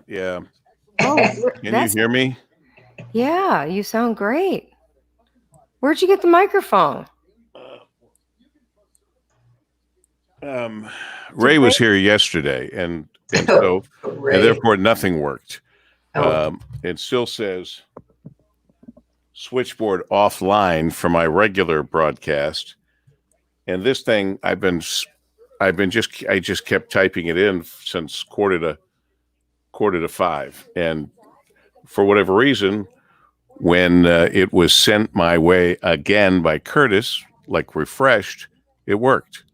Yeah. Oh, Can you hear me? yeah, you sound great. Where'd you get the microphone? Ray was here yesterday, and therefore nothing worked. It still says switchboard offline for my regular broadcast, and this thing I just kept typing it in since quarter to 5, and for whatever reason, when it was sent my way again by Curtis, like refreshed, it worked.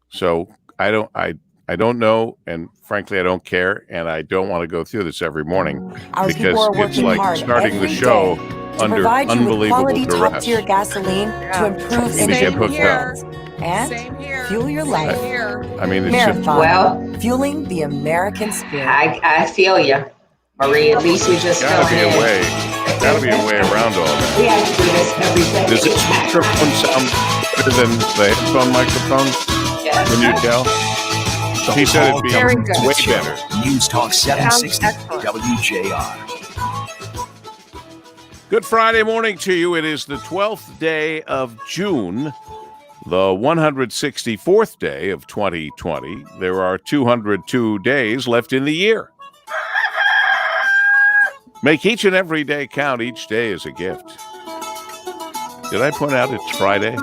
So I don't know, and frankly, I don't care, and I don't want to go through this every morning because it's like starting the show under unbelievable duress. Top-tier gasoline to improve to get hooked up. and fuel your life. I mean, it's Marathon, fueling the American spirit. I feel you, Marie. At least we just gotta be a way. Gotta be a way around all that. We have to do this every day. Does this microphone sound better than the headphone microphone? Yes. Can you tell? He said it'd be way better. News Talk 760 WJR. Good Friday morning to you. It is the 12th day of June, the 164th day of 2020. There are 202 days left in the year. Make each and every day count. Each day is a gift. Did I point out it's Friday?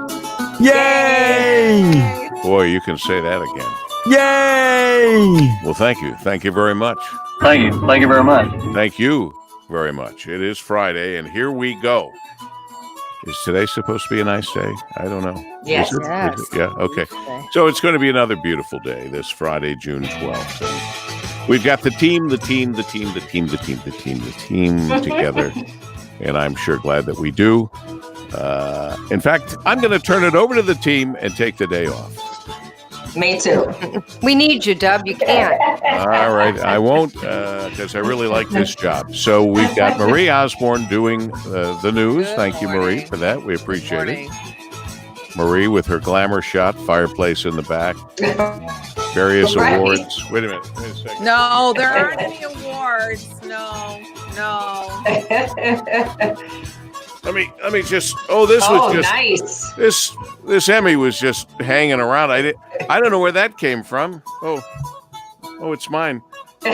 Yay! Boy, you can say that again. Yay! Well, thank you. Thank you very much. Thank you. Thank you very much. Thank you very much. It is Friday, and here we go. Is today supposed to be a nice day? I don't know. Yes. Is it? Yes. Is it? Yeah, okay. So it's going to be another beautiful day this Friday, June 12th. And we've got the team together, and I'm sure glad that we do. In fact, I'm going to turn it over to the team and take the day off. Me too. We need you, Dub. You can't. All right. I won't because I really like this job. So we've got Marie Osborne doing the news. Thank you, Marie, for that. We appreciate it. Marie with her glamour shot, fireplace in the back, various awards. Wait a minute. Wait a second. No, there aren't any awards. No. Let me just. Oh, this was just nice. This Emmy was just hanging around. I don't know where that came from. Oh, it's mine. You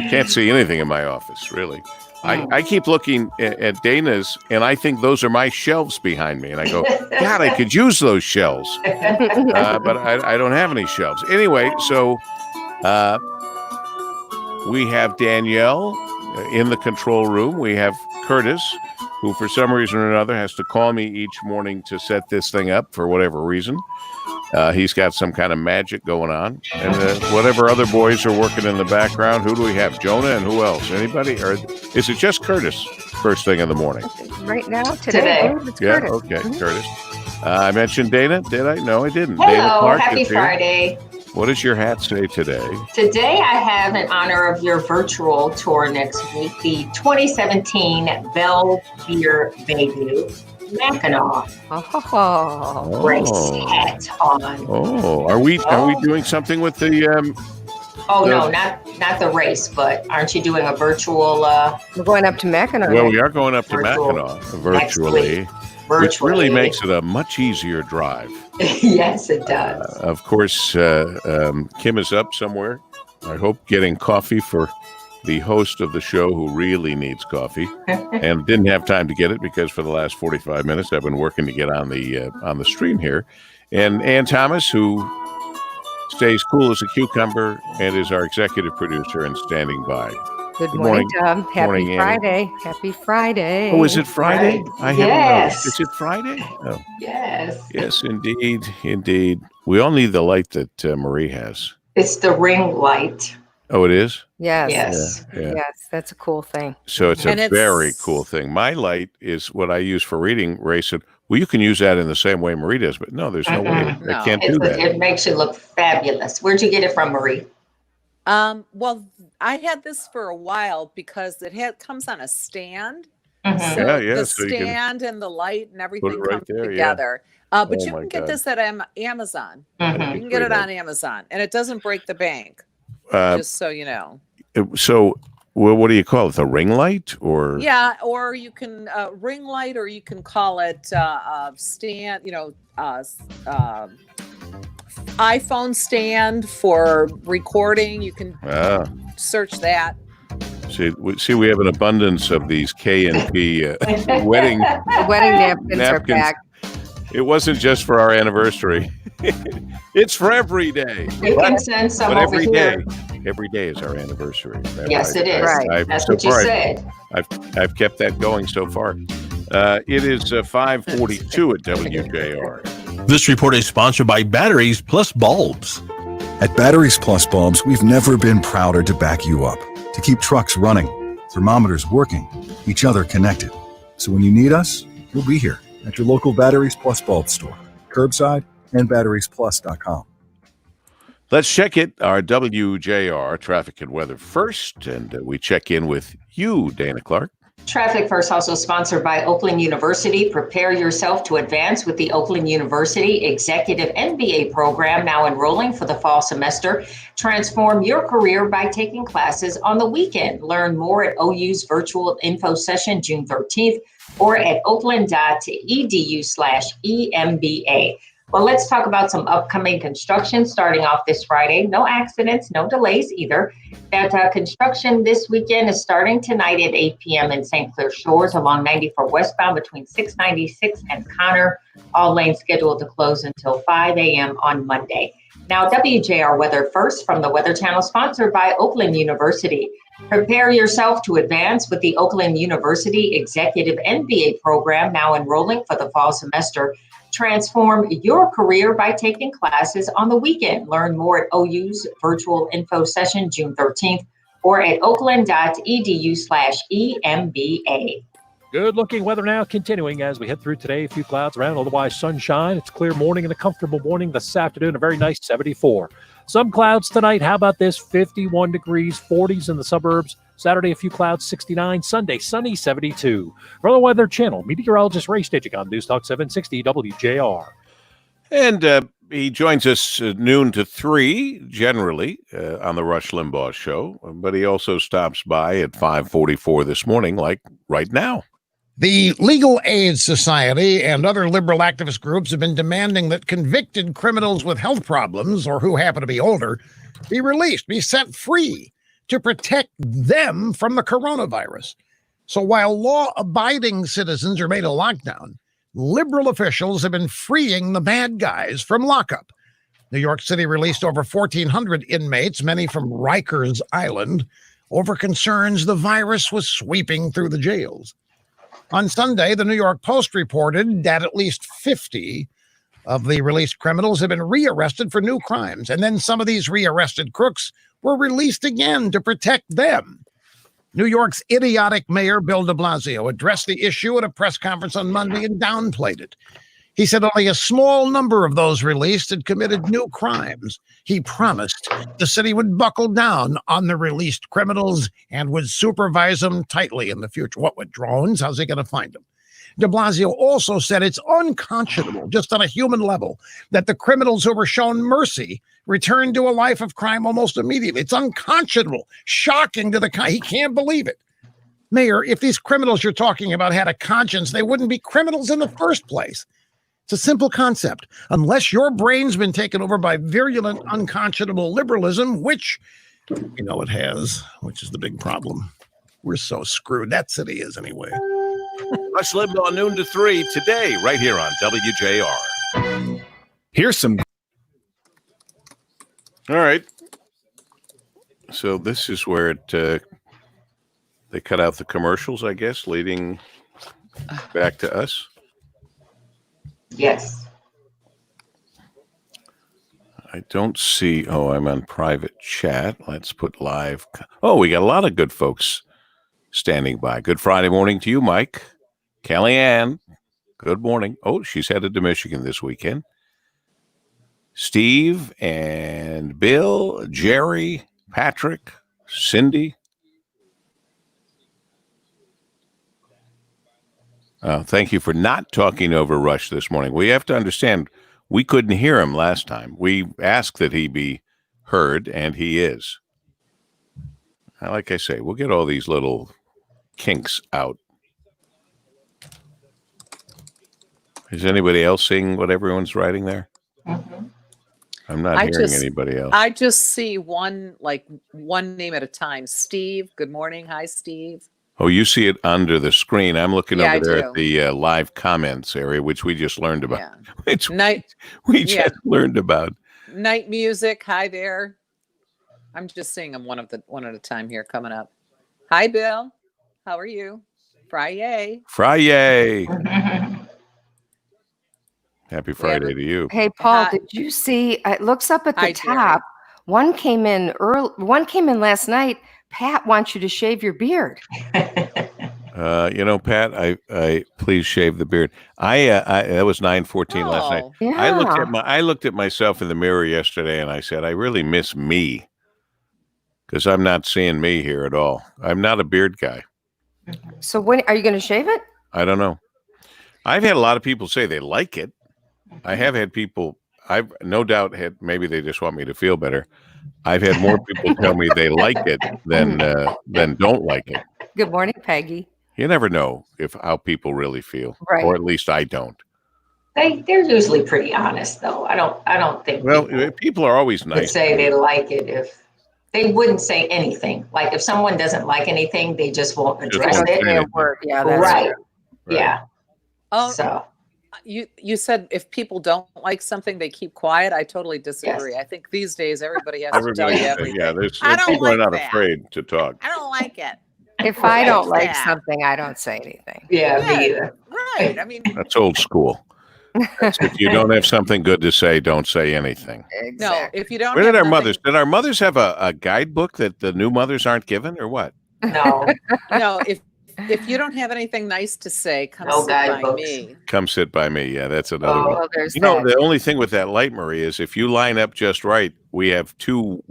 can't see anything in my office, really. I keep looking at Dana's, and I think those are my shelves behind me. And I go, God, I could use those shelves. But I don't have any shelves. Anyway, so we have Danielle in the control room. We have Curtis, who for some reason or another has to call me each morning to set this thing up for whatever reason. He's got some kind of magic going on. And whatever other boys are working in the background, who do we have? Jonah and who else? Anybody? Or is it just Curtis first thing in the morning? Right now, today. It's yeah, Curtis. okay, Curtis. I mentioned Dana. Did I? No, I didn't. Hello, Dana Clark happy is here. Friday. What does your hat say today? Today I have in honor of your virtual tour next week, the 2017 Bell Beer Bayview Mackinac race hat on. Oh, are we doing something with the no, not the race, but aren't you doing a virtual We're going up to Mackinac. Well, we are going up to Mackinac virtually. Which really makes it a much easier drive. Yes, it does. Of course, Kim is up somewhere. I hope getting coffee for the host of the show who really needs coffee and didn't have time to get it because for the last 45 minutes I've been working to get on the stream here. And Ann Thomas, who stays cool as a cucumber and is our executive producer and standing by. Good morning, Dub. Happy morning, Friday. Annie. Happy Friday. Oh, is it Friday? I haven't Yes. noticed. Is it Friday? Oh. Yes. Yes, indeed. We all need the light that Marie has. It's the ring light. Oh, it is? Yes. Yeah. Yes, that's a cool thing. So it's a very cool thing. My light is what I use for reading. Ray said, well, you can use that in the same way Marie does, but no, there's no way. I can't do that. It makes you look fabulous. Where'd you get it from, Marie? Well, I had this for a while because comes on a stand. Mm-hmm. So Yeah. the So stand and the light and everything right comes there, yeah. together. But Oh you my can get God. this at Amazon. Mhm. You can get it on Amazon, and it doesn't break the bank. Just so you know. So, well, what do you call it? The ring light, or Yeah, or you can ring light, or you can call it stand. iPhone stand for recording. You can search that. See, we have an abundance of these K&P wedding napkins are back. It wasn't just for our anniversary. It's for every day. You can send some but over every here. Every day is our anniversary. Yes, it is. Right. That's what you said. I've kept that going so far. It is 5:42 at WJR. This report is sponsored by Batteries Plus Bulbs. At Batteries Plus Bulbs, we've never been prouder to back you up, to keep trucks running, thermometers working, each other connected. So when you need us, we'll be here at your local Batteries Plus Bulb store, curbside, and batteriesplus.com. Let's check it, our WJR traffic and weather first, and we check in with you, Dana Clark. Traffic First also sponsored by Oakland University. Prepare yourself to advance with the Oakland University Executive MBA program, now enrolling for the fall semester. Transform your career by taking classes on the weekend. Learn more at OU's virtual info session June 13th or at oakland.edu/EMBA. Well, let's talk about some upcoming construction starting off this Friday. No accidents, no delays either. That construction this weekend is starting tonight at 8 p.m. in St. Clair Shores along 94 westbound between 696 and Connor. All lanes scheduled to close until 5 a.m. on Monday. Now, WJR Weather First from the Weather Channel, sponsored by Oakland University. Prepare yourself to advance with the Oakland University Executive MBA program, now enrolling for the fall semester. Transform your career by taking classes on the weekend. Learn more at OU's virtual info session June 13th or at oakland.edu/EMBA. Good looking weather now continuing as we head through today. A few clouds around, otherwise sunshine. It's a clear morning and a comfortable morning this afternoon. A very nice 74. Some clouds tonight. How about this? 51 degrees, 40s in the suburbs. Saturday, a few clouds, 69. Sunday, sunny, 72. For the Weather Channel, meteorologist Ray Stitchik on News Talk 760 WJR. And he joins us noon to 3, generally, on the Rush Limbaugh Show. But he also stops by at 5:44 this morning, like right now. The Legal Aid Society and other liberal activist groups have been demanding that convicted criminals with health problems or who happen to be older be released, be set free to protect them from the coronavirus. So while law-abiding citizens are made a lockdown, liberal officials have been freeing the bad guys from lockup. New York City released over 1,400 inmates, many from Rikers Island, over concerns the virus was sweeping through the jails. On Sunday, the New York Post reported that at least 50 of the released criminals have been rearrested for new crimes, and then some of these rearrested crooks were released again to protect them. New York's idiotic mayor, Bill de Blasio, addressed the issue at a press conference on Monday and downplayed it. He said only a small number of those released had committed new crimes. He promised the city would buckle down on the released criminals and would supervise them tightly in the future. What, with drones? How's he going to find them? De Blasio also said it's unconscionable, just on a human level, that the criminals who were shown mercy returned to a life of crime almost immediately. It's unconscionable, shocking to the he can't believe it. Mayor, if these criminals you're talking about had a conscience, they wouldn't be criminals in the first place. It's a simple concept. Unless your brain's been taken over by virulent, unconscionable liberalism, which, you know, it has, which is the big problem. We're so screwed. That city is anyway. Rush Limbaugh, noon to 3 today, right here on WJR. Here's some. All right. So this is where they cut out the commercials, I guess, leading back to us. Yes. I don't see. Oh, I'm on private chat. Let's put live. Oh, we got a lot of good folks standing by. Good Friday morning to you, Mike. Kellyanne, good morning. Oh, she's headed to Michigan this weekend. Steve and Bill, Jerry, Patrick, Cindy. Thank you for not talking over Rush this morning. We have to understand we couldn't hear him last time. We asked that he be heard, and he is. Like I say, we'll get all these little kinks out. Is anybody else seeing what everyone's writing there? Mm-hmm. I'm not hearing anybody else. I just see one name at a time. Steve, good morning. Hi, Steve. Oh, you see it under the screen. I'm looking Yeah, over there I at the live comments area, which we just learned about. Yeah. Which we just learned about. Night music. Hi there. I'm just seeing them one at a time here coming up. Hi, Bill. How are you? Friday. Happy Friday to you. Hey, Paul, did you see? It looks up at the top. One came in early. One came in last night. Pat wants you to shave your beard. Pat, I please shave the beard. That was 9:14 last night. Yeah. I looked at myself in the mirror yesterday, and I said, I really miss me, because I'm not seeing me here at all. I'm not a beard guy. So when are you going to shave it? I don't know. I've had a lot of people say they like it. I have had people. I've no doubt had. Maybe they just want me to feel better. I've had more people tell me they like it than don't like it. Good morning, Peggy. You never know how people really feel, right? Or at least I don't. They're usually pretty honest, though. I don't think. Well, people are always nice. Would say they like it if they wouldn't say anything. Like if someone doesn't like anything, they just won't address it. Yeah, that's right. True. Yeah. Oh, so you said if people don't like something, they keep quiet. I totally disagree. I think these days everybody has to tell you everything. Yeah, people are not afraid to talk. I don't like it. If I don't like something, I don't say anything. Yeah, me either. Right. I mean, that's old school. If you don't have something good to say, don't say anything. Exactly. No, if you don't. Where did our mothers? Did our mothers have a guidebook that the new mothers aren't given, or what? No. No. If you don't have anything nice to say, come sit by me. Come sit by me. Yeah, that's another one. There's the only thing with that light, Marie, is if you line up just right, we have two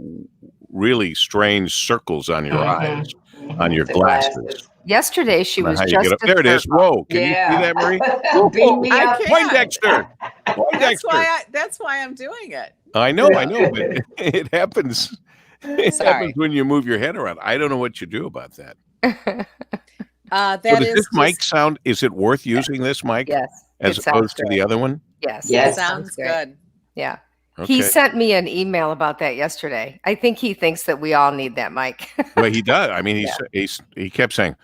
really strange circles on your eyes, on your glasses. Yesterday, she was just there. It is. Whoa! Can you see that, Marie? Beat me up. Poindexter. That's why I'm doing it. I know, but it happens. It happens when you move your head around. I don't know what you do about that. Does this mic sound? Is it worth using this mic? Yes. As opposed to the other one? Yes. Yes. Sounds good. Yeah. Okay. He sent me an email about that yesterday. I think he thinks that we all need that mic. Well, he does. I mean, he kept saying,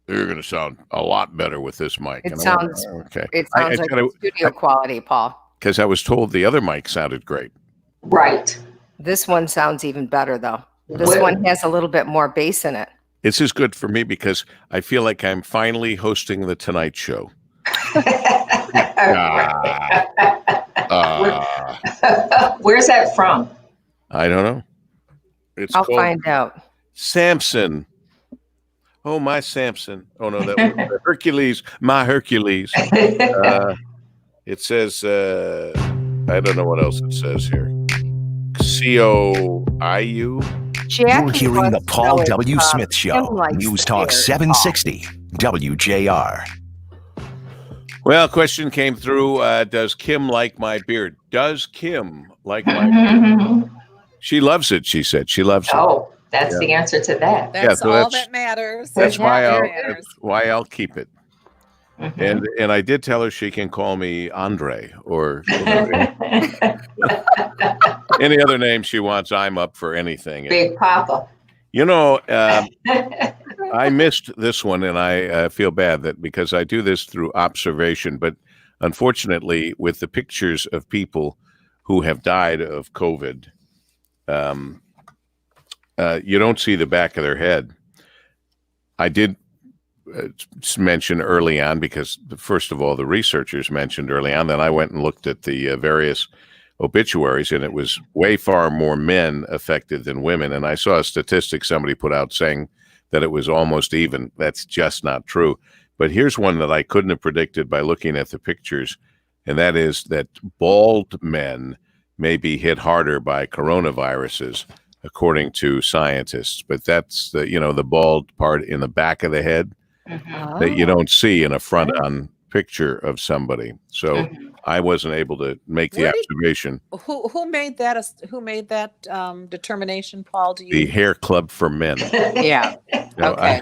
"You're going to sound a lot better with this mic." It sounds okay. It sounds like studio quality, Paul. Because I was told the other mic sounded great. Right. This one sounds even better, though. This one has a little bit more bass in it. This is good for me because I feel like I'm finally hosting the Tonight Show. Where's that from? I don't know. I'll find out. Samson. Oh, my Samson. Oh, no, that was Hercules. My Hercules. It says, I don't know what else it says here. COIU. You're hearing the Paul W. Smith Show. News Talk 760 WJR. Well, question came through. Does Kim like my beard? Does Kim like my beard? She loves it, she said. She loves it. Oh, that's the answer to that. That's all that matters. That's why I'll keep it. And I did tell her she can call me Andre or any other name she wants. I'm up for anything. Big Papa. I missed this one, and I feel bad that because I do this through observation, but unfortunately, with the pictures of people who have died of COVID, you don't see the back of their head. I did mention early on, because first of all, the researchers mentioned early on, then I went and looked at the various obituaries, and it was way far more men affected than women. And I saw a statistic somebody put out saying that it was almost even. That's just not true. But here's one that I couldn't have predicted by looking at the pictures, and that is that bald men may be hit harder by coronaviruses, according to scientists. But that's the bald part in the back of the head that you don't see in a front-on picture of somebody. So I wasn't able to make the observation. Who made that? Who made that determination, Paul? Do you? The Hair Club for Men. Yeah. No, Okay.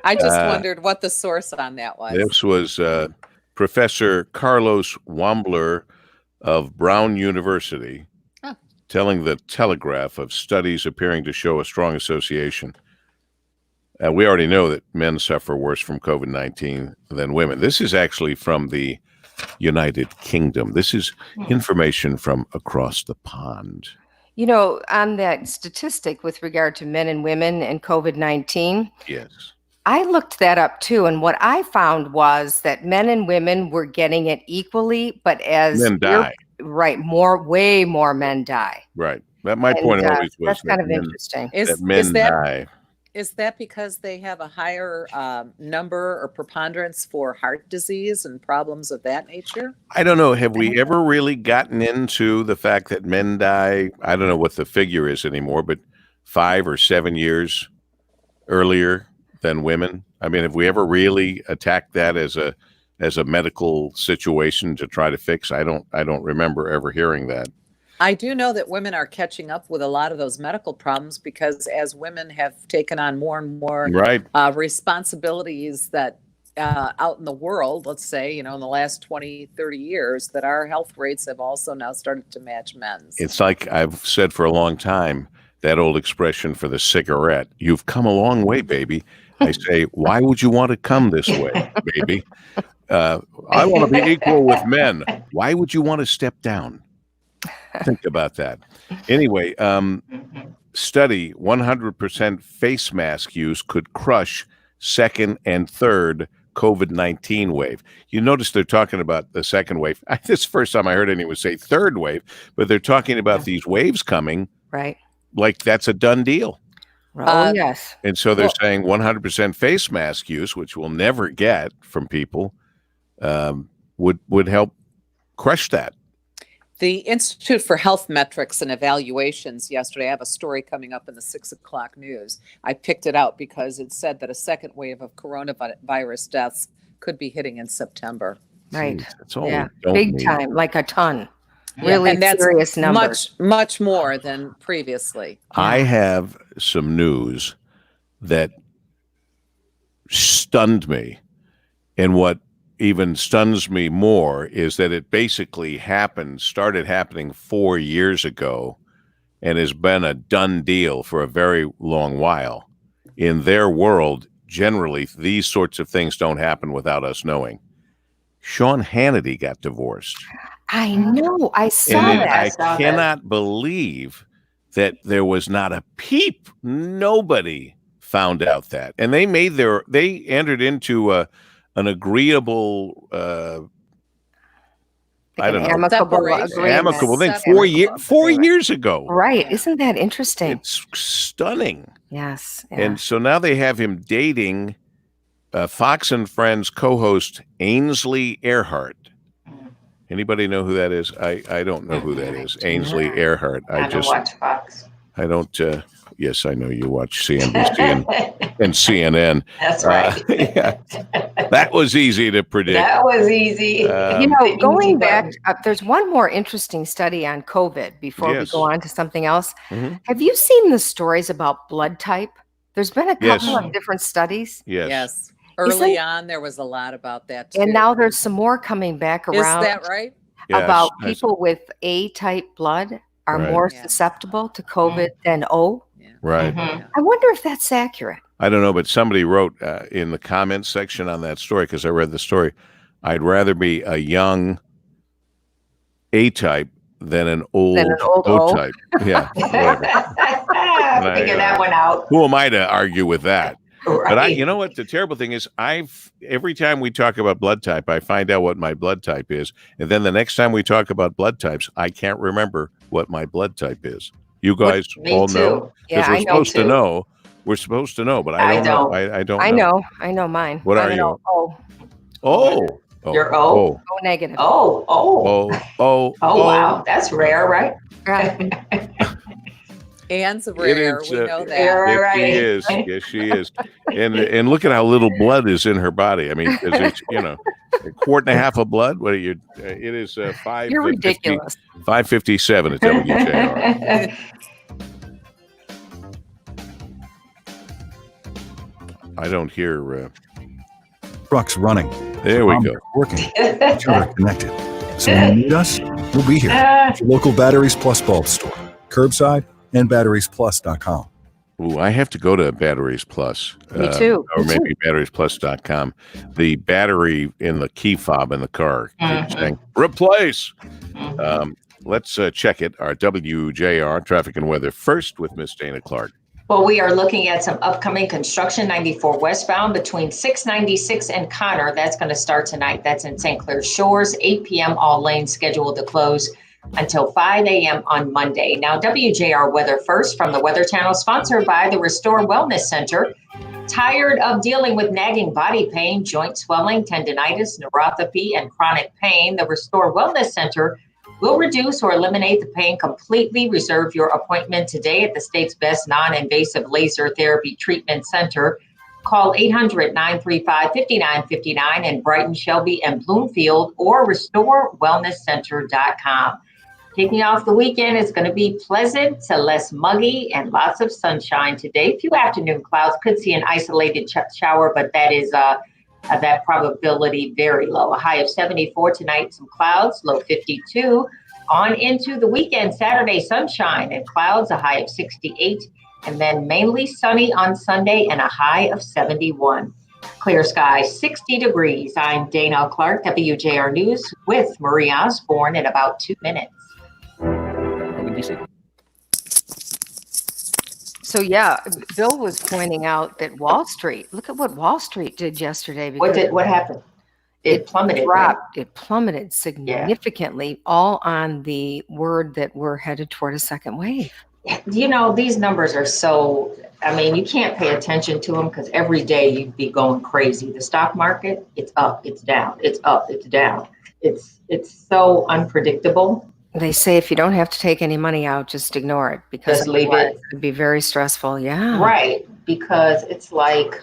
I just wondered what the source on that was. This was Professor Carlos Wambler of Brown University telling the Telegraph of studies appearing to show a strong association. We already know that men suffer worse from COVID-19 than women. This is actually from the United Kingdom. This is information from across the pond. You know, on that statistic with regard to men and women and COVID-19, yes, I looked that up too. And what I found was that men and women were getting it equally, but as men die. Right, way more men die. Right. My point always was that's kind of interesting. That men die. Is that because they have a higher number or preponderance for heart disease and problems of that nature? I don't know. Have we ever really gotten into the fact that men die? I don't know what the figure is anymore, but 5 or 7 years earlier than women. I mean, have we ever really attacked that as a medical situation to try to fix? I don't remember ever hearing that. I do know that women are catching up with a lot of those medical problems because as women have taken on more and more responsibilities that out in the world, let's say, in the last 20, 30 years, that our health rates have also now started to match men's. It's like I've said for a long time, that old expression for the cigarette, you've come a long way, baby. I say, why would you want to come this way, baby? I want to be equal with men. Why would you want to step down? Think about that. Anyway, study 100% face mask use could crush second and third COVID-19 wave. You notice they're talking about the second wave. This is the first time I heard anyone say third wave, but they're talking about these waves coming. Right. Like that's a done deal. Oh, yes. And so they're saying 100% face mask use, which we'll never get from people, would help crush that. The Institute for Health Metrics and Evaluations yesterday, I have a story coming up in the 6 o'clock news. I picked it out because it said that a second wave of coronavirus deaths could be hitting in September. Right. Jeez, that's all. Yeah. Big time, like a ton. Really and that's serious numbers. Much more than previously. I have some news that stunned me. And what even stuns me more is that it basically started happening 4 years ago and has been a done deal for a very long while. In their world, generally, these sorts of things don't happen without us knowing. Sean Hannity got divorced. I know. I saw and that. I cannot believe that there was not a peep. Nobody found out that. And they entered into an agreeable, amicable thing 4 years ago. Right. Isn't that interesting? It's stunning. Yes. Yeah. And so now they have him dating Fox and Friends co-host Ainsley Earhart. Anybody know who that is? I don't know who that is. Ainsley Earhart. I don't watch Fox. I don't. Yes, I know you watch CNBC and CNN. That's right. Yeah, that was easy to predict. That was easy. Going back, there's one more interesting study on COVID before we go on to something else. Mm-hmm. Have you seen the stories about blood type? There's been a couple of different studies. Yes. Early on, there was a lot about that too. And now there's some more coming back around. Is that right? About people with A-type blood are more susceptible to COVID than O. Right. I wonder if that's accurate. I don't know, but somebody wrote in the comments section on that story, because I read the story, I'd rather be a young A-type than an old O-type. Yeah. Figure that one out. Who am I to argue with that? Right. But you know what? The terrible thing is every time we talk about blood type, I find out what my blood type is. And then the next time we talk about blood types, I can't remember what my blood type is. You guys all know? Because we're supposed to know. We're supposed to know, but I don't know. I don't know. I know mine. What are you? O. You're O? O negative. Oh, wow. That's rare, right? Anne's rare. We know that. Yes, she is. Yes, she is. And look at how little blood is in her body. I mean, it's, A quart and a half of blood. What are you? It is 5. You're ridiculous. 5:57 at WJR. I don't hear. Trucks running. There we go. Working. Each other connected. So when you need us, we'll be here at your local Batteries Plus bulb store, curbside, and batteriesplus.com. Ooh, I have to go to Batteries Plus. Me too. Or maybe batteriesplus.com. The battery in the key fob in the car keeps saying, replace. Let's check it. Our WJR traffic and weather first with Miss Dana Clark. Well, we are looking at some upcoming construction 94 westbound between 696 and Connor. That's going to start tonight. That's in St. Clair Shores, 8 p.m. All lanes scheduled to close until 5 a.m. on Monday. Now, WJR weather first from the Weather Channel, sponsored by the Restore Wellness Center. Tired of dealing with nagging body pain, joint swelling, tendinitis, neuropathy, and chronic pain? The Restore Wellness Center will reduce or eliminate the pain completely. Reserve your appointment today at the state's best non-invasive laser therapy treatment center. Call 800-935-5959 in Brighton, Shelby, and Bloomfield, or restorewellnesscenter.com. Kicking off the weekend is going to be pleasant to less muggy and lots of sunshine today. Few afternoon clouds, could see an isolated shower, but that is that probability very low. A high of 74 tonight, some clouds, low 52. On into the weekend, Saturday, sunshine and clouds, a high of 68. And then mainly sunny on Sunday and a high of 71. Clear skies, 60 degrees. I'm Dana Clark, WJR News with Marie Osborne in about 2 minutes. So yeah, Bill was pointing out that Wall Street, look at what Wall Street did yesterday. What happened? It plummeted. Dropped. It plummeted significantly, all on the word that we're headed toward a second wave. You know, these numbers are so, I mean, you can't pay attention to them because every day you'd be going crazy. The stock market, it's up, it's down, it's up, it's down. It's so unpredictable. They say if you don't have to take any money out, just ignore it because just leave it. It could be very stressful. Yeah. Right. Because it's like,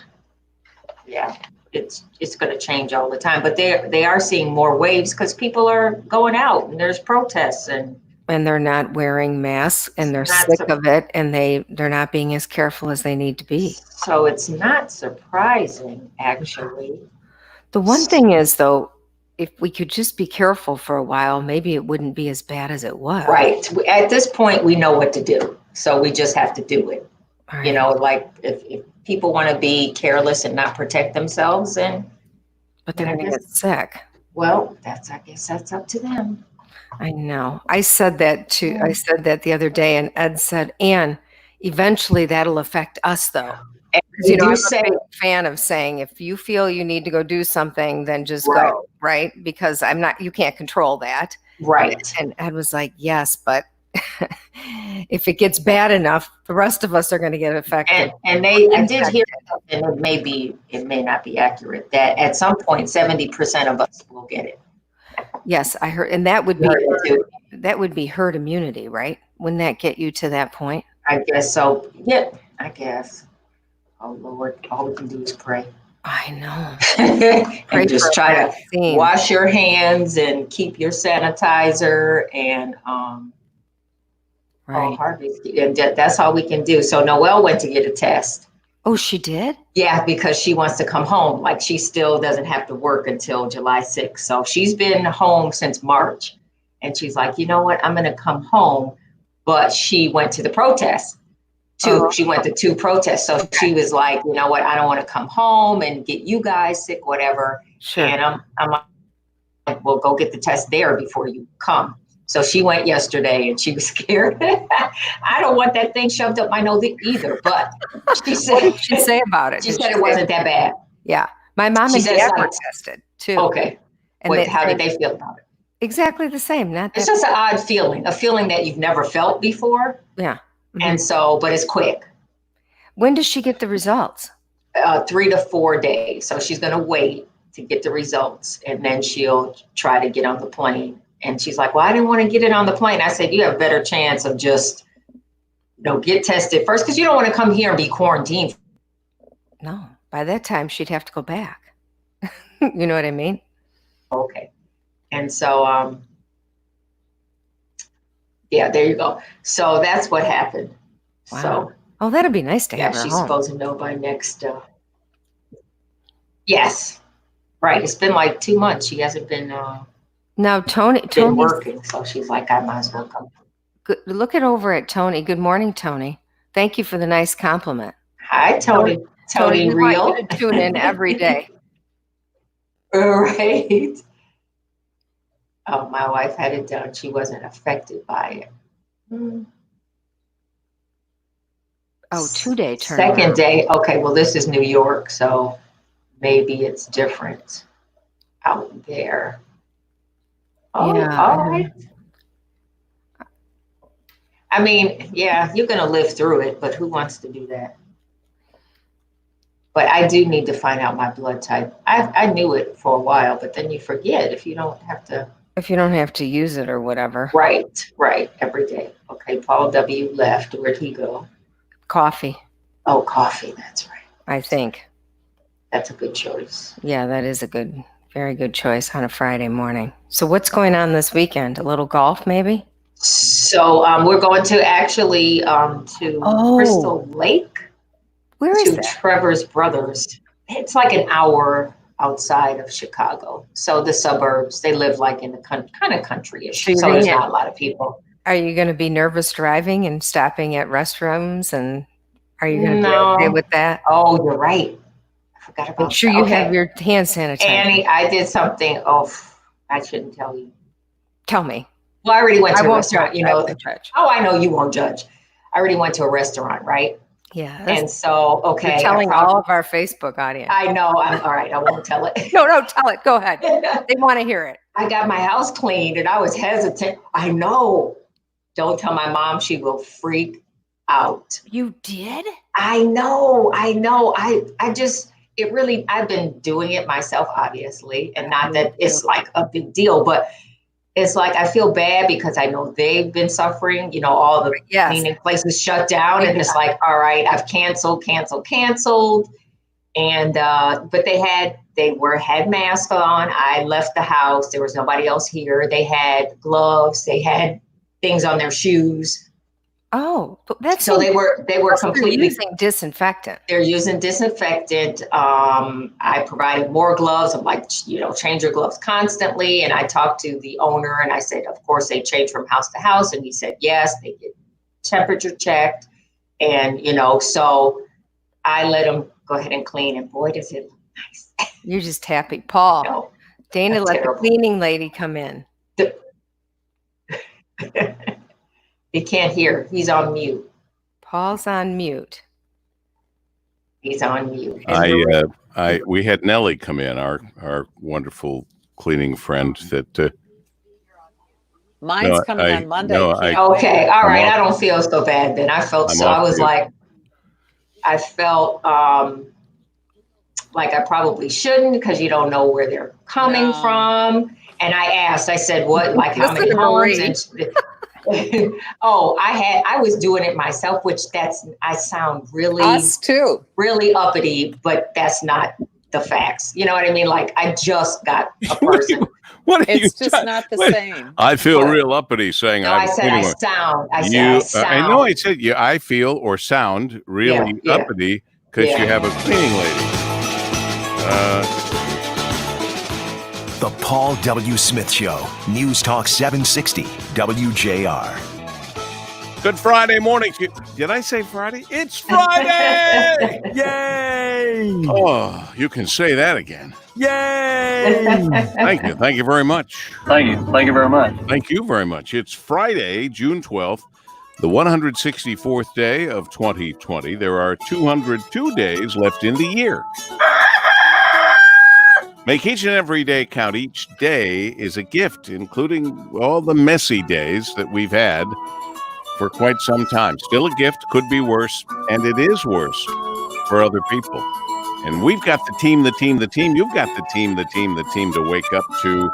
it's going to change all the time. But they are seeing more waves because people are going out and there's protests and they're not wearing masks and they're sick of it and they're not being as careful as they need to be. So it's not surprising, actually. The one thing is, though, if we could just be careful for a while, maybe it wouldn't be as bad as it was. Right. At this point, we know what to do. So we just have to do it. Right. You know, like if people want to be careless and not protect themselves, but they're going to get sick. Well, I guess that's up to them. I know. I said that too. Yeah. I said that the other day, and Ed said, Ann, eventually that'll affect us, though. You know, I'm a big fan of saying, if you feel you need to go do something, then just go, right? Because you can't control that. Right. And Ed was like, yes, but if it gets bad enough, the rest of us are going to get affected. And I did hear, and it may not be accurate, that at some point, 70% of us will get it. Yes, I heard, and that would be herd immunity, right? Wouldn't that get you to that point? I guess so. Yeah, I guess. Oh Lord, all we can do is pray. I know. And just try to wash your hands and keep your sanitizer and and that's all we can do. So Noelle went to get a test. Oh, she did? Yeah, because she wants to come home. Like she still doesn't have to work until July 6th. So she's been home since March. And she's like, you know what? I'm going to come home. But she went to the protest. She went to 2 protests. So she was like, you know what? I don't want to come home and get you guys sick, whatever. Sure. And I'm like, well, go get the test there before you come. So she went yesterday and she was scared. I don't want that thing shoved up my nose either. But she said, what did she say about it? She said it wasn't that bad. Yeah. My mom and dad were tested too. Okay. And how did they feel about it? Exactly the same. It's just an odd feeling, a feeling that you've never felt before. Yeah. Mm-hmm. And so, but it's quick. When does she get the results? 3 to 4 days. So she's going to wait to get the results and then she'll try to get on the plane. And she's like, well, I didn't want to get it on the plane. I said, you have a better chance of just, get tested first because you don't want to come here and be quarantined. No, by that time she'd have to go back. You know what I mean? Okay. And so, yeah, there you go. So that's what happened. Wow. So, oh, that'd be nice to have her she's home. supposed to know by next. Yes. Right. It's been like 2 months. She hasn't been now Tony's working. So she's like, I might as well come. Good, look it over at Tony. Good morning, Tony. Thank you for the nice compliment. Hi, Tony. Tony, we real. want you to tune in every day. Right. Oh, my wife had it done. She wasn't affected by it. Oh, 2-day turnaround. Second day. Okay, well, this is New York, so maybe it's different out there. Oh, yeah. all right. I mean, yeah, you're going to live through it, but who wants to do that? But I do need to find out my blood type. I knew it for a while, but then you forget if you don't have to. If you don't have to use it or whatever. Right, every day. Okay, Paul W. left. Where'd he go? Coffee. Oh, coffee, that's right. I think. That's a good choice. Yeah, that is a very good choice on a Friday morning. So what's going on this weekend? A little golf, maybe? So we're going to actually to Crystal Lake. Where is that? Trevor's brothers. It's like an hour outside of Chicago. So the suburbs, they live like in the kind of country-ish. So there's not a lot of people. Are you going to be nervous driving and stopping at restrooms? And are you going to be okay with that? Oh, you're right. I forgot about that. Make sure you have your hand sanitizer. Annie, I did something. Oh, I shouldn't tell you. Tell me. Well, I already went to a restaurant, you know. Oh, I know you won't judge. I already went to a restaurant, right? Yeah. And so, okay. You're telling all of our Facebook audience. I know. All right. I won't tell it. No, tell it. Go ahead. They want to hear it. I got my house cleaned and I was hesitant. I know. Don't tell my mom. She will freak out. You did? I know. I just, it really, I've been doing it myself, obviously. And not that it's like a big deal, but it's like, I feel bad because I know they've been suffering, you know, all the cleaning places shut down. And it's like, all right, I've canceled. And, but they had masks on. I left the house. There was nobody else here. They had gloves. They had things on their shoes. Oh, that's so they were completely using disinfectant. They're using disinfectant. I provided more gloves. I'm like, you know, change your gloves constantly. And I talked to the owner and I said, of course they change from house to house. And he said, yes, they get temperature checked. And, you know, so I let them go ahead and clean. And boy, does it look nice. You're just happy. Paul, No, Dana let the cleaning lady come in. He can't hear. He's on mute. Paul's on mute. He's on mute. We had Nellie come in, our wonderful cleaning friend. That mine's coming on Monday. Okay, all right. I don't feel so bad then. I felt I felt like I probably shouldn't because you don't know where they're coming from. And I asked. I said, "What? Like how many homes?" I was doing it myself, which I sound really, us too, really uppity, but that's not the facts. You know what I mean? Like I just got a person. It's just not the same. I feel real uppity saying I said I sound. I know I said I feel or sound really uppity because you have a cleaning lady. The Paul W. Smith Show, News Talk 760, WJR. Good Friday morning. Did I say Friday? It's Friday! Yay! Oh, you can say that again. Yay! Thank you. Thank you very much. Thank you. Thank you very much. Thank you very much. It's Friday, June 12th, the 164th day of 2020. There are 202 days left in the year. Make each and every day count. Each day is a gift, including all the messy days that we've had for quite some time. Still a gift, could be worse, and it is worse for other people. And we've got the team. You've got the team to wake up to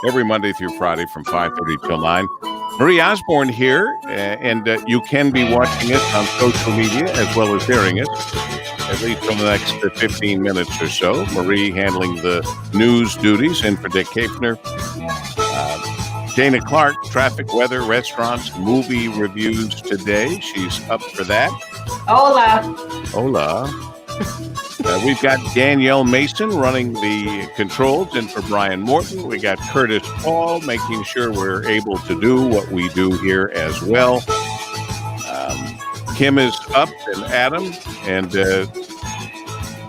every Monday through Friday from 5:30 till 9. Marie Osborne here, and you can be watching us on social media as well as hearing us at least for the next 15 minutes or so. Marie handling the news duties, and for Dick Hafner, Dana Clark, traffic, weather, restaurants, movie reviews today. She's up for that. Hola. We've got Danielle Mason running the controls, and for Brian Morton, we got Curtis Paul making sure we're able to do what we do here as well. Kim is up, and Adam, and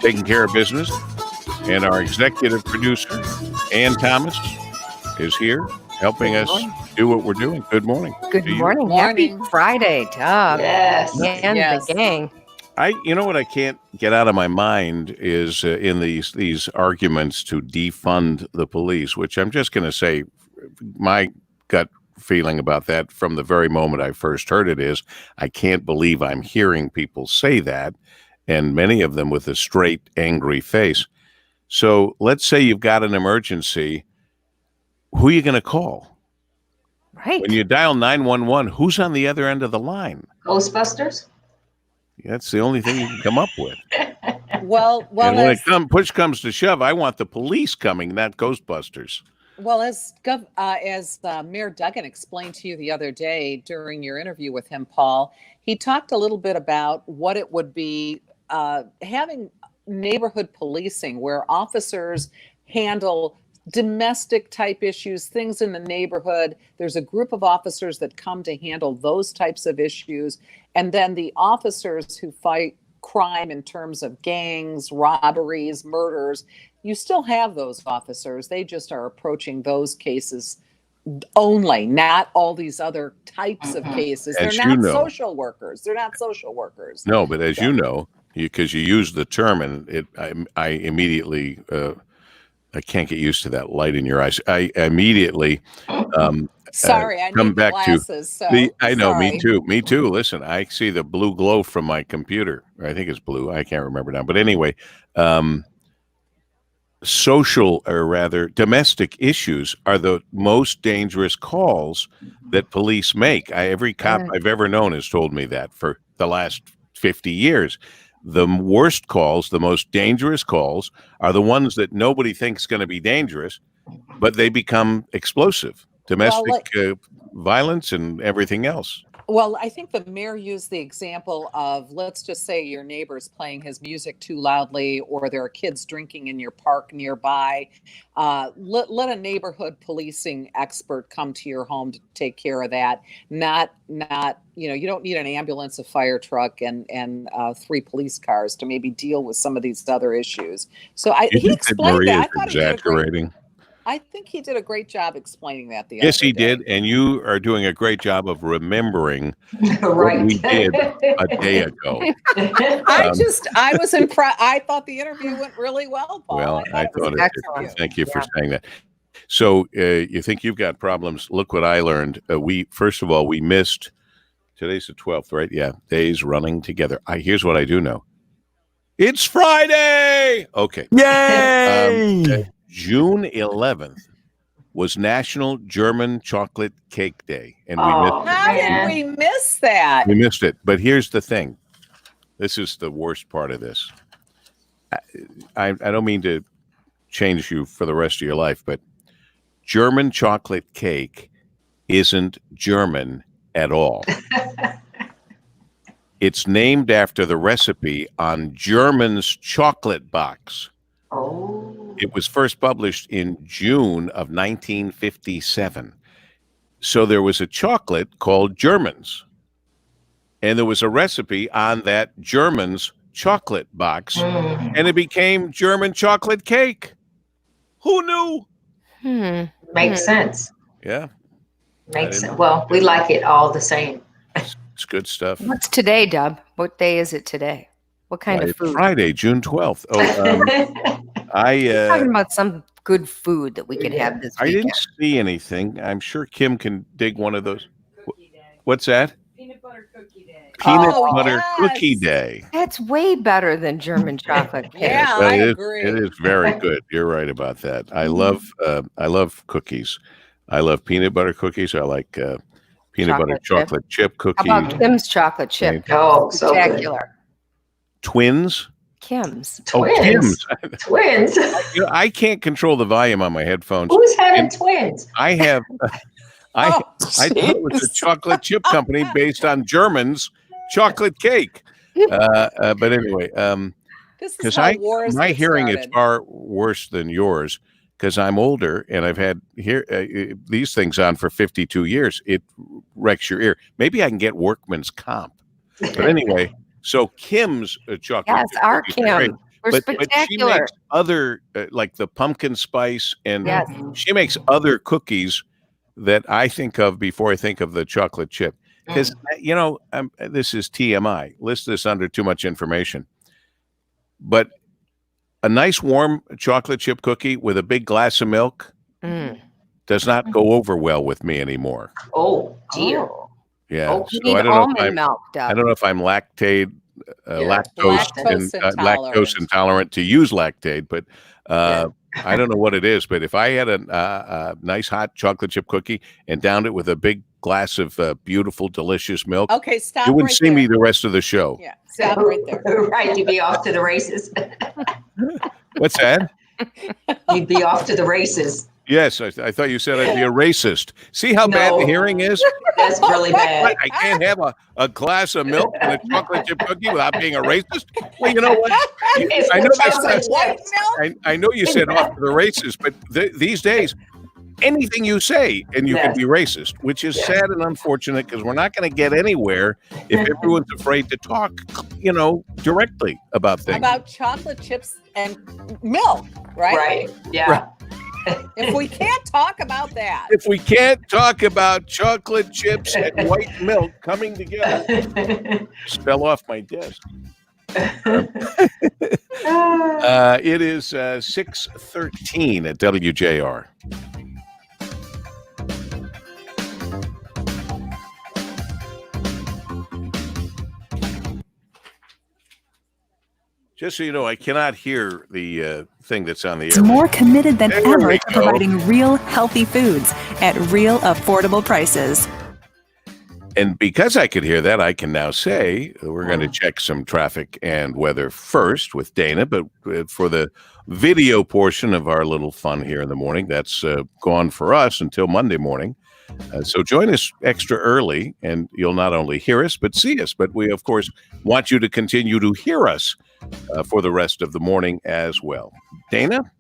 taking care of business. And our executive producer, Ann Thomas, is here helping us do what we're doing. Good morning. Good morning. Happy Friday, Doug. Yes. And the gang. You know what I can't get out of my mind is in these arguments to defund the police, which I'm just going to say my gut feeling about that from the very moment I first heard it is I can't believe I'm hearing people say that, and many of them with a straight angry face. So let's say you've got an emergency. Who are you going to call? Right. When you dial 911, who's on the other end of the line? Ghostbusters? That's the only thing you can come up with. Well, and when push comes to shove, I want the police coming, not Ghostbusters. Well, as Mayor Duggan explained to you the other day during your interview with him, Paul, he talked a little bit about what it would be having neighborhood policing where officers handle domestic type issues, things in the neighborhood. There's a group of officers that come to handle those types of issues. And then the officers who fight crime in terms of gangs, robberies, murders, you still have those officers. They just are approaching those cases only, not all these other types of cases. They're not social workers. They're not social workers. No, but as you know, because you use the term, and I immediately... I can't get used to that light in your eyes. I immediately sorry, I come need back glasses, to I know, sorry. me too. Listen, I see the blue glow from my computer. I think it's blue. I can't remember now. But anyway, social, or rather domestic issues are the most dangerous calls that police make. Every cop I've ever known has told me that for the last 50 years. The worst calls, the most dangerous calls, are the ones that nobody thinks going to be dangerous, but they become explosive. Domestic violence and everything else. Well, I think the mayor used the example of, let's just say your neighbor's playing his music too loudly, or there are kids drinking in your park nearby. Let a neighborhood policing expert come to your home to take care of that. Not you don't need an ambulance, a fire truck, and 3 police cars to maybe deal with some of these other issues. So he explained that. I thought exaggerating. I think he did a great job expling that the Yes, other he day. did, and you are doing a great job of remembering Right. what we did a day ago. I was impressed. I thought the interview went really well, Paul. Well, I thought it did. Thank you for saying that. So you think you've got problems? Look what I learned. First of all, we missed. Today's the 12th, right? Yeah, days running together. Here's what I do know. It's Friday. Okay. Yay! June 11th was National German Chocolate Cake Day, and we missed it. How did we miss that? We missed it. But here's the thing. This is the worst part of this. I don't mean to change you for the rest of your life, but German chocolate cake isn't German at all. It's named after the recipe on German's chocolate box. Oh. It was first published in June of 1957. So there was a chocolate called German's. And there was a recipe on that German's chocolate box. And it became German chocolate cake. Who knew? Makes sense. Yeah. Makes sense. Well, we like it all the same. It's good stuff. What's today, Dub? What day is it today? What kind of food? Friday, June 12th. We're talking about some good food that we could have this weekend. I didn't see anything. I'm sure Kim can dig one of those. What's that? Peanut butter cookie day. Peanut butter cookie day. That's way better than German chocolate cake. Yeah, Well, I it agree. is very good. You're right about that. I love cookies. I love peanut butter cookies. I like peanut butter chocolate chip cookies. How about Kim's chocolate chip? Oh, so spectacular. Twins Kim's. Twins. Twins. I can't control the volume on my headphones. Who's having twins? I have. I thought it was a chocolate chip company based on German's chocolate cake. But anyway, because my hearing is far worse than yours because I'm older and I've had these things on for 52 years. It wrecks your ear. Maybe I can get workman's comp. But anyway, so Kim's chocolate. Yes, our Kim. We're spectacular. But she makes other like the pumpkin spice, and she makes other cookies that I think of before I think of the chocolate chip. Because, this is TMI. List this under too much information. But a nice warm chocolate chip cookie with a big glass of milk does not go over well with me anymore. Oh, dear. Yeah. Oh, so I don't know if I'm lactose intolerant to use lactate, but I don't know what it is. But if I had a nice hot chocolate chip cookie and downed it with a big glass of beautiful, delicious milk, okay, stop. You wouldn't see me the rest of the show. Yeah, stop right there. Right, you'd be off to the races. What's that? You'd be off to the races. Yes, I thought you said I'd be a racist. See how bad the hearing is? That's really bad. I can't have a glass of milk and a chocolate chip cookie without being a racist. Well, you know what? I know you said off to the races, but these days, anything you say and you can be racist, which is sad and unfortunate because we're not going to get anywhere if everyone's afraid to talk, directly about things. About chocolate chips and milk, right? Right. Yeah. Right. If we can't talk about that. If we can't talk about chocolate chips and white milk coming together, spell off my desk. It is 6:13 at WJR. Just so you know, I cannot hear the thing that's on the air. It's more committed than ever to providing real healthy foods at real affordable prices. And because I could hear that, I can now say we're going to check some traffic and weather first with Dana. But for the video portion of our little fun here in the morning, that's gone for us until Monday morning. So join us extra early, and you'll not only hear us, but see us. But we, of course, want you to continue to hear us for the rest of the morning as well. Dana?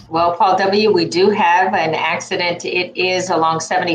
Well, Paul W., we do have an accident. It is along 75.